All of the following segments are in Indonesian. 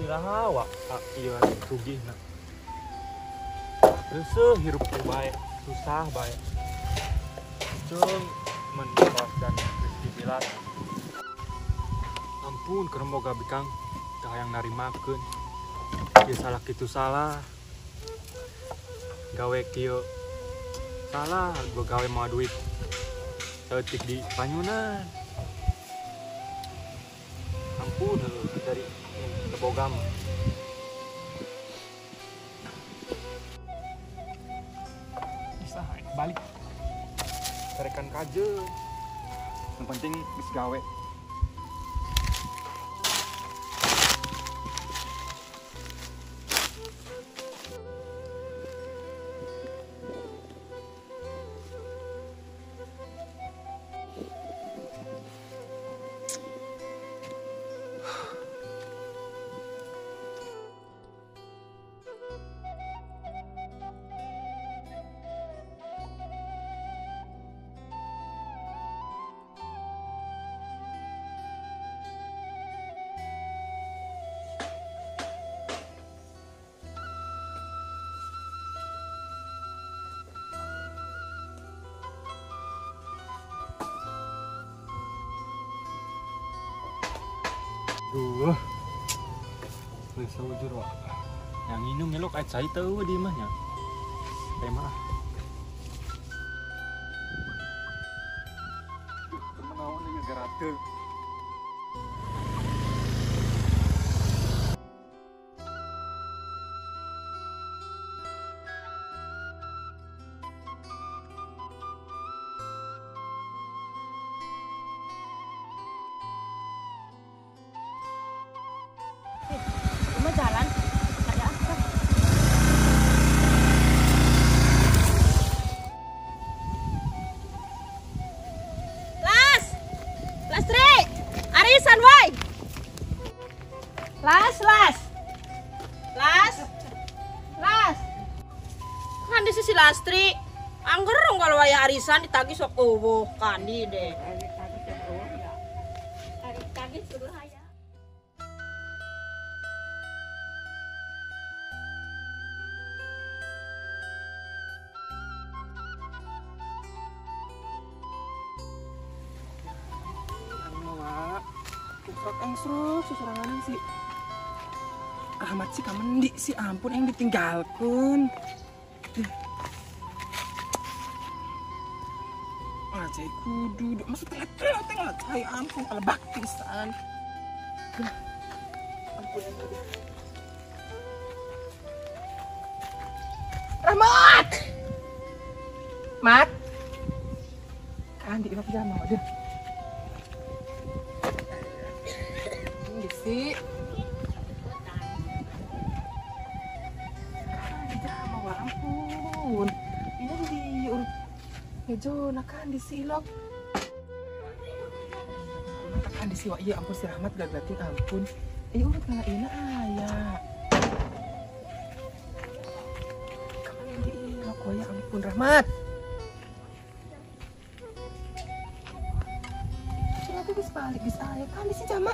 Iraha wa iya sugih na. Terus hirup bae, susah bae. Cung mentos dan rezeki bilat. Ampun keur boga bikang teu hayang narimakeun. Ieu salah kitu salah. Gawe kieu salah, gua gawe mau duit teutik di panyunan. Ampun dari kebogam. Bisa balik. Tarekan kaje. Yang penting geus gawe. Duh, bisa ujur wak. Yang minum melok aja saya tahu di mana. Tema. Menawan lagi gerate. Jalan ada apa? Lastri, arisan woi. Las. Kan di sisi Lastri. Angger dong kalau wayah arisan ditagih sok eueuh kandi deh. Tagih suruh aya. Susurangan si Ahmad sih kamendi si ampun yang ditinggalkan. Cai kudu masuk tengah cai ampun kalau baktisan. Ampun yang tadi. Rahmat. Mat. Kan di ilok jama deh. Si jama ampun. Ini di urut ngejo nakan di silok. Nakan di siwa iya ampun si Rahmat gagating ampun. Urut ngalaina aya. Kapan di ilok ya ampun Rahmat. Ternyata geus balik geus aya kan di si jama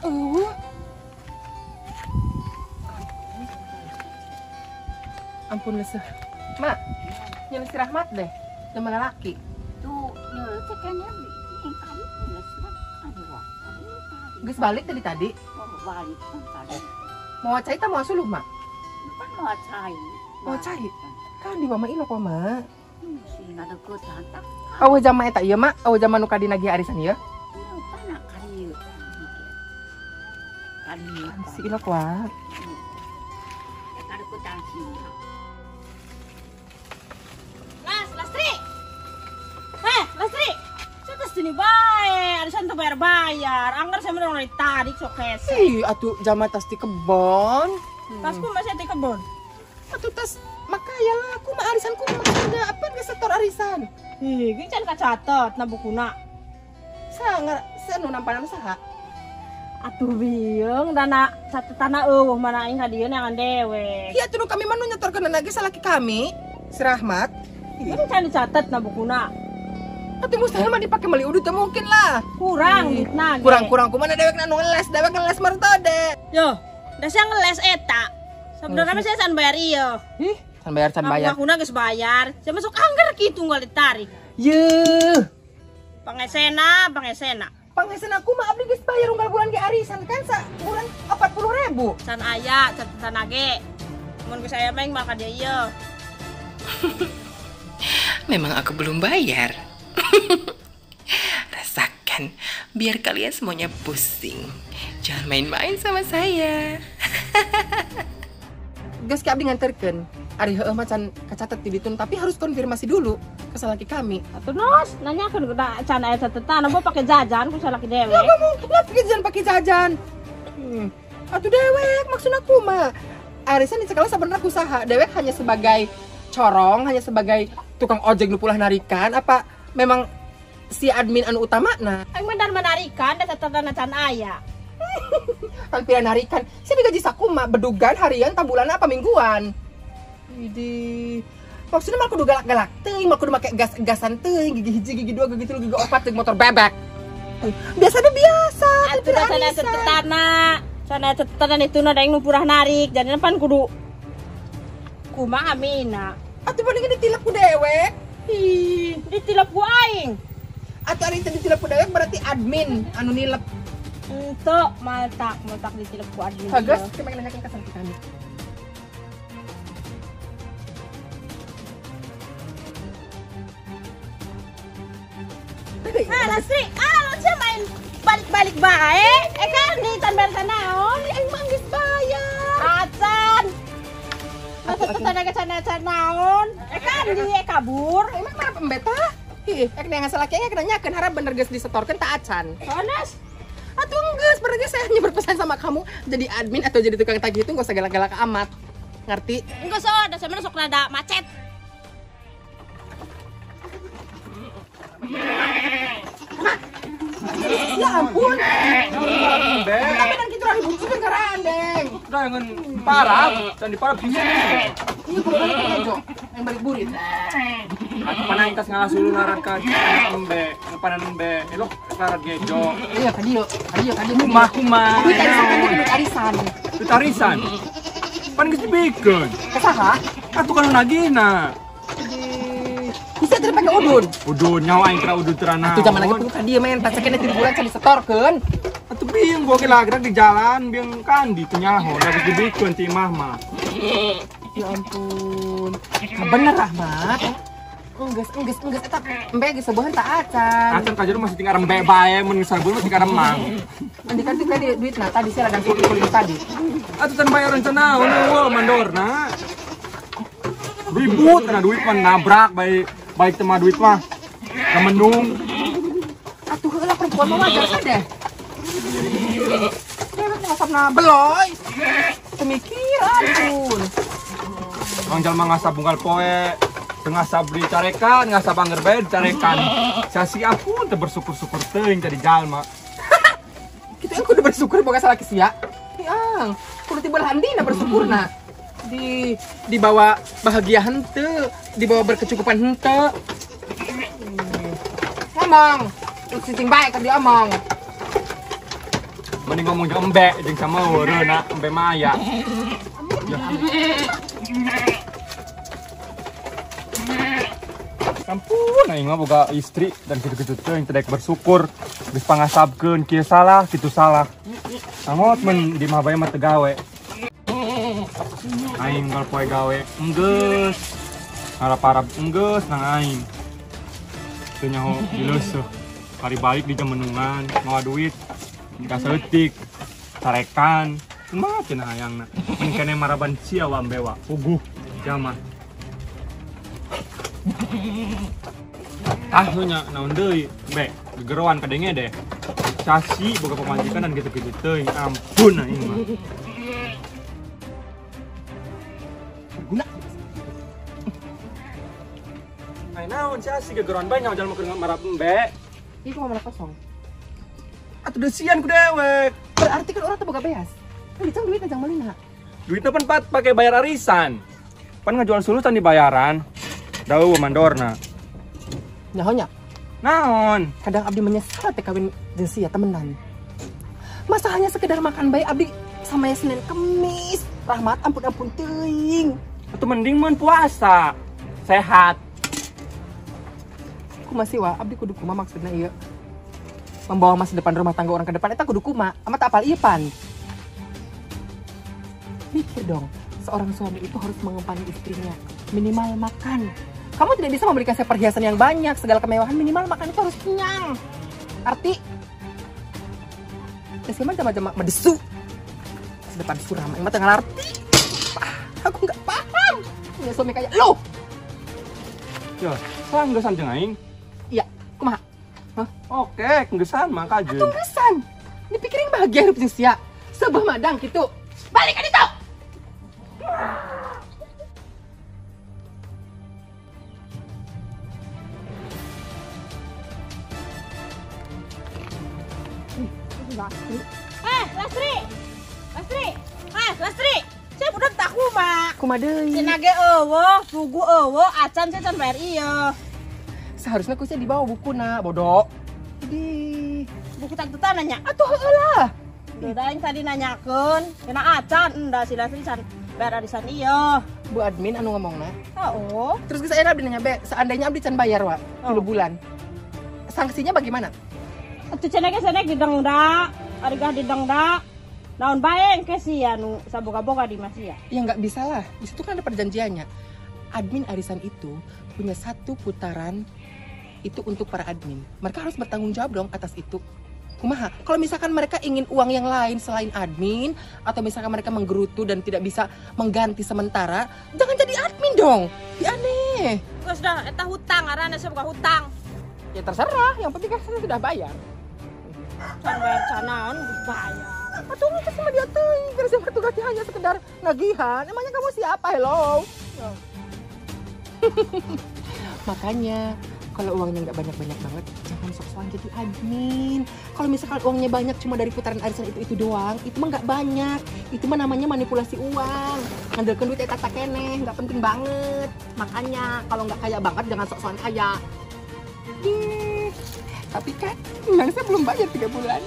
Ampun lesah. Mak, nyala si Rahmat deh. Nama lelaki. Tuh, nyala cekanya yang kami lesah. Aduh, Geus balik tadi. balik tadi. Mau cai ta mau suluh, Mak? Kan mau cai. Mau cai? Kan di mama ilok Mak. Si ada ketantak. Awa jama eta ieu, Mak. Awa jama nu kadina nagih arisan ieu. Panak kali. Kali. Si ilok wa. Eta ada ketantak. Lastri, saya tes sini bayar, arisan tuh bayar. Anggar saya mau dari tadi sok kese. Atuh jama tas di kebon. Tasku masih di kebun. Atuh tas makaya lah aku mah arisanku mah apa geus setor arisan. Gini can kacatet na bukuna. Sa nu nampanan saha? Atuh biung dana satu tanah eueuh mana aing ka dieu neangan dewe. Iya tuh kami mah nu nyetorkeun lagi salaki kami, si Rahmat. Gini can dicatet na bukuna. Atuh mustahil mah dipake meuli udut teh mungkin lah. Kurang ditna. Kurang-kurang kumaha dewek nu les, dewek les mertode. Yo, dah saya ngeles eta. Sebenarnya saya san bayar iya. Ih, san bayar. Aku geus bayar. Saya masuk angker gitu nggak ditarik. Yeuh. Pangesena. Pangesan aku mah abdi geus bayar unggal bulan ge arisan kan bulan 40.000. San aya, catatan age. Mun geus aya mah maka dia iya. Memang aku belum bayar. Rasakan, biar kalian semuanya pusing. Jangan main-main sama saya. Geus ki abdi nganterkeun. Ari heueuh mah can kacatet di ditun, tapi harus konfirmasi dulu ke salaki kami. Atuh nos, nanyakeun kuda can aya catatan, apa pakai jajan ku salaki dewe. Ya kamu pakai jajan. Atuh dewek maksud aku mah. Arisan di sekolah sebenarnya usaha. Dewek hanya sebagai corong, hanya sebagai tukang ojek nu pulah narikan, apa memang si admin anu utama nah? Aing benar menarikan da catatan can aya. Tampilan narikan. Saya digaji sakumaha bedugan harian, tabulan apa mingguan. Idi. Maksudnya mah kudu galak-galak teuing, mah kudu make gas-gasan teuing, gigi hiji, gigi dua, gigi tilu, gigi opat teuing motor bebek. Biasanya biasa. Atuh da sana catetana. Sana catatan itu na daeng nu purah narik, jadi pan kudu kumaha amina. Atuh paling ditilap ku dewek. Ih, ditilap ku aing. Atuh ari teh ditilap ku dewek berarti admin anu nilep. Ento maltak ditilap ku admin. Bagus, kita nanyakin ke salaki kami. Lasri, lu sih main balik-balik bae. Kan di tan bayar sanaon, Aing mah geus bayar. acan. Catatan can naon? Kan di kabur. Aing mah marah pembeta. Ih, ek yang salaki aya kena nyakeun harap bener geus disetorkeun ta acan. Sones. Atuh geus, berarti saya hanya berpesan sama kamu jadi admin atau jadi tukang tagih itu gak usah galak-galak amat. Ngerti? Enggak so, da sebenarnya sok rada macet. Ya ampun. Deng. Tapi kan kita lagi butuh kendaraan, Deng. Udah yang parah, dan di parah bisa. Ini kudu balik ke mejo, yang balik burit. Aku panangkas ngalasulu naran ka embe, panan embe. Elok naran gejo. Iya, kadio. Kumah. Duit arisan kan duit arisan. Itu tarisan. Pan geus dibikeun. Kesaha? Atuh kan nagihna. Bisa teu pake udun. Udun nyawa aing kira udun terana. Atuh zaman lagi pun kadio men, tas sakena 3 bulan can disetorkeun. Atuh biung gua kira gerak di jalan biung kandi teu nyaho, da geus dibikeun ti imah mah. Ya ampun. Bener Rahmat. Enggeus eta embe geus sebuhan tak acan. Acan kajeru masih tinggal rembe bae mun sarbeul mah tinggal remang. Andi kan tadi duitna tadi saya ladan kulit tadi. Atuh can bayaran cenah eueuh mandorna. Ribut karena duit mah nabrak baik tema duit mah kemenung. Atuh heula perempuan mah wajar sadeh. Ngasapna beloy. Pemikiran pun. Orang jalma ngasap bungkal poe, ngasap beli carekan, ngasap angger bae carekan. Sasi ampun teu bersyukur-syukur teuing jadi jalma. Kita yang kudu bersyukur boga salaki sia. Yang kudu tiba handina bersyukurna. Dibawa bahagia henteu, dibawa berkecukupan henteu. Ngomong, lu cicing baik kan diomong. Mending ngomong jeung embe jeung sama weureuna embe mah aya. Ampun, aing mah boga istri dan kitu-kitu teuing teu daek bersyukur. Geus pangasabkeun kieu salah, kitu salah. Angot mun di mah bae mah teu gawe. Aing gal poe gawe enggeus. Harap-harap enggeus nang aing. Teu nyaho dileuseuh. Kari balik di jamenungan, mawa duit. Kaseutik, tarekan. Kumaha cenah hayangna. Mun kene maraban sia wa ambewa, puguh jaman. Ah nya naon deui, be, gegeroan kadenge deh. Sasi boga pamajikan dan gitu-gitu teuing. Ampun aing mah. Guna. Ai naon sasi gegeroan bae nyawa jalma keur marap embe. Ieu kumaha kosong. Atuh deusian ku dewek. Berarti kan orang teu boga beas. Kan dicang duitna jang malina. Duitnya pan pakai bayar arisan. Pan ngajual sulutan dibayaran. Dau mandorna. Nyahonya. Naon? Kadang abdi menyesal teh kawin jeung sia temenan. Masa hanya sekedar makan bae abdi sama ya Senin Kemis. Rahmat ampun teuing. Atau mending mun puasa. Sehat. Kumaha sih wa? Abdi kudu kumaha maksudna ieu? Membawa masa depan rumah tangga orang ke depan eta kudu kumaha? Amat apal ieu pan. Mikir dong, seorang suami itu harus mengempani istrinya. Minimal makan. Kamu tidak bisa memberikan saya perhiasan yang banyak, segala kemewahan, minimal makan itu harus kenyang. Arti? Siapa jama-jama medesu. Depan suram, emang tengah arti. Aku nggak paham. Punya suami kayak lo. Ya, saya nggesan jeung aing. Iya, kumaha? Hah? Oke, nggesan mangka aja. Tunggusan. Dipikirin bahagia hidup jeung sia. Sebuah madang gitu. Balik ka ditu. Lastri, saya budak tak kumaha. Kumaha deui? Cenah ge eueuh, tugu eueuh, acan saya can bayar ieu. Seharusnya ku di bawah bukuna, bodoh. Di Buku tante nanya. atuh heulah. Udah aing tadi nanyakeun, cenah acan endah si Lastri can bayar arisan ieu. Bu admin anu ngomongna. Oh. Terus geus ayeuna abdi nanya, "Be, seandainya abdi can bayar wa 3 bulan. Sanksinya bagaimana?" Atuh cenah ge senek didengda, ari gah didengda. Naon bae engke si anu saboga-boga di Masia. Ya nggak bisa lah, di situ kan ada perjanjiannya. Admin arisan itu punya 1 putaran itu untuk para admin. Mereka harus bertanggung jawab dong atas itu. Kumaha? Kalau misalkan mereka ingin uang yang lain selain admin, atau misalkan mereka menggerutu dan tidak bisa mengganti sementara, jangan jadi admin dong. Ya aneh. Geus dah eta hutang, arana saboga hutang. Ya terserah, yang penting kan saya sudah bayar. Can bayar canaon geus bayar. Atuh itu sama dia teuing, gara saya tugasnya hanya sekedar nagihan. Emangnya kamu siapa? Hello. Makanya kalau uangnya nggak banyak-banyak banget, jangan sok-sokan jadi admin. Kalau misalkan uangnya banyak cuma dari putaran arisan itu doang, itu mah nggak banyak. Itu mah namanya manipulasi uang. Ngandelkeun duit eta keneh, nggak penting banget. Makanya kalau nggak kaya banget jangan sok-sokan kaya. Tapi kan memang saya belum bayar 3 bulan.